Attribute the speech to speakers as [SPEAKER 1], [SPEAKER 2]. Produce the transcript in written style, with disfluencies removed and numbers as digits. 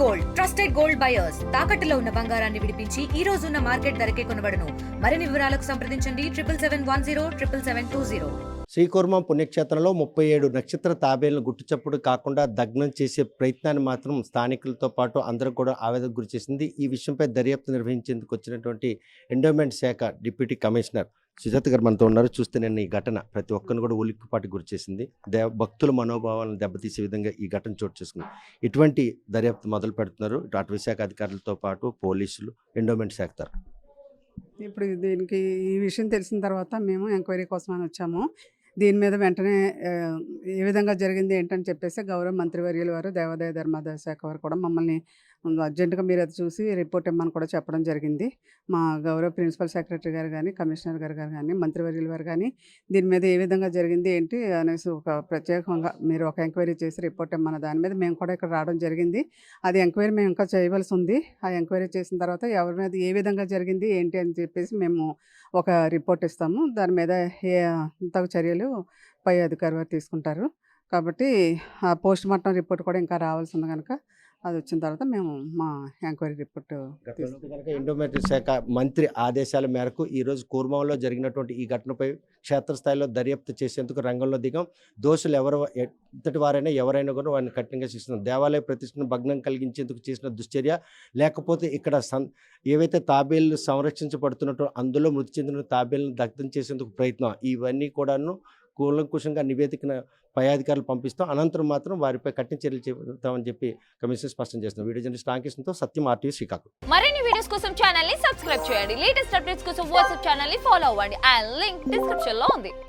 [SPEAKER 1] Gold trusted gold buyers తాకట్టులో ఉన్న బంగారాన్ని విడిపించి ఈ రోజు ఉన్న మార్కెట్ ధరకే కొనబడును. మరిన్ని వివరాలకు సంప్రదించండి 77107720.
[SPEAKER 2] శ్రీకూర్మం పుణ్యక్షేత్రంలో 37 నక్షత్ర తాబేలను గుట్టుచప్పుడు కాకుండా దగ్నం చేసే ప్రయత్నాన్ని మాత్రం స్థానికులతో పాటు అందరూ కూడా ఆవేదనకు గురి చేసింది. ఈ విషయంపై దర్యాప్తు నిర్వహించేందుకు వచ్చినటువంటి ఎండోమెంట్ శాఖ డిప్యూటీ కమిషనర్ సుజాత గారు మనతో ఉన్నారు. చూస్తే నేను ఈ ఘటన ప్రతి ఒక్కరిని కూడా ఉలిక్కిపాటి గురి చేసింది. భక్తుల మనోభావాలను దెబ్బతీసే విధంగా ఈ ఘటన చోటు చేసుకుంది. ఇటువంటి దర్యాప్తు మొదలు పెడుతున్నారు ఇటు అటవీ శాఖ అధికారులతో పాటు పోలీసులు, ఎండోమెంట్ శాఖ తరఫున.
[SPEAKER 3] ఇప్పుడు దీనికి ఈ విషయం తెలిసిన తర్వాత మేము ఎంక్వైరీ కోసం అని వచ్చాము. దీని మీద వెంటనే ఏ విధంగా జరిగింది ఏంటని చెప్పేసి గౌరవ మంత్రివర్యుల వారు దేవాదాయ ధర్మాదాయ శాఖ వారు కూడా మమ్మల్ని అర్జెంటుగా మీరు అది చూసి రిపోర్ట్ ఇమ్మని కూడా చెప్పడం జరిగింది. మా గౌరవ ప్రిన్సిపల్ సెక్రటరీ గారు కానీ, కమిషనర్ గారు కానీ, మంత్రివర్యుల వారు కానీ దీని మీద ఏ విధంగా జరిగింది ఏంటి అనేసి ఒక ప్రత్యేకంగా మీరు ఒక ఎంక్వైరీ చేసి రిపోర్ట్ ఇమ్మన్న దాని మీద మేము కూడా ఇక్కడ రావడం జరిగింది. అది ఎంక్వైరీ మేము ఇంకా చేయవలసి ఉంది. ఆ ఎంక్వైరీ చేసిన తర్వాత ఎవరి మీద ఏ విధంగా జరిగింది ఏంటి అని చెప్పేసి మేము ఒక రిపోర్ట్ ఇస్తాము. దాని మీద తగు చర్యలు పై అధికారి వారు తీసుకుంటారు. కాబట్టి ఆ పోస్ట్ మార్టం రిపోర్ట్ కూడా ఇంకా రావాల్సి ఉంది కనుక అది వచ్చిన తర్వాత మేము మా ఎంక్వైరీ రిపోర్ట్
[SPEAKER 2] కనుక ఎండోమెంట్ శాఖ మంత్రి ఆదేశాల మేరకు ఈరోజు కూర్మంలో జరిగినటువంటి ఈ ఘటనపై క్షేత్రస్థాయిలో దర్యాప్తు చేసేందుకు రంగంలో దిగాం. దోషులు ఎంతటి వారైనా ఎవరైనా కూడా వారిని కఠినంగా శిక్షిస్తున్నాం. దేవాలయ ప్రతిష్టను భగ్నం కలిగించేందుకు చేసిన దుశ్చర్య, లేకపోతే ఇక్కడ ఏవైతే తాబేళ్లు సంరక్షించబడుతున్నట్టు అందులో మృతి చెందిన తాబేళ్లను దగ్ధం చేసేందుకు ప్రయత్నం, ఇవన్నీ కూడాను కూలంకుషంగా నివేదికను పై అధికారులు పంపిస్తాం. అనంతరం మాత్రం వారిపై కఠిన చర్యలు చేపడతామని చెప్పి కమిషనర్ స్పష్టం చేస్తున్నారు. వీడియో జర్నలిస్ట్ రామకృష్ణతో సత్యం, RTV శ్రీకాకుళం.
[SPEAKER 4] మరిన్ని వీడియోస్ కోసం ఛానల్ ని సబ్స్క్రైబ్ చేయండి. లేటెస్ట్ అప్డేట్స్ కోసం వాట్సాప్ ఛానల్ ని ఫాలో అవ్వండి. అండ్ లింక్ డిస్క్రిప్షన్ లో ఉంది.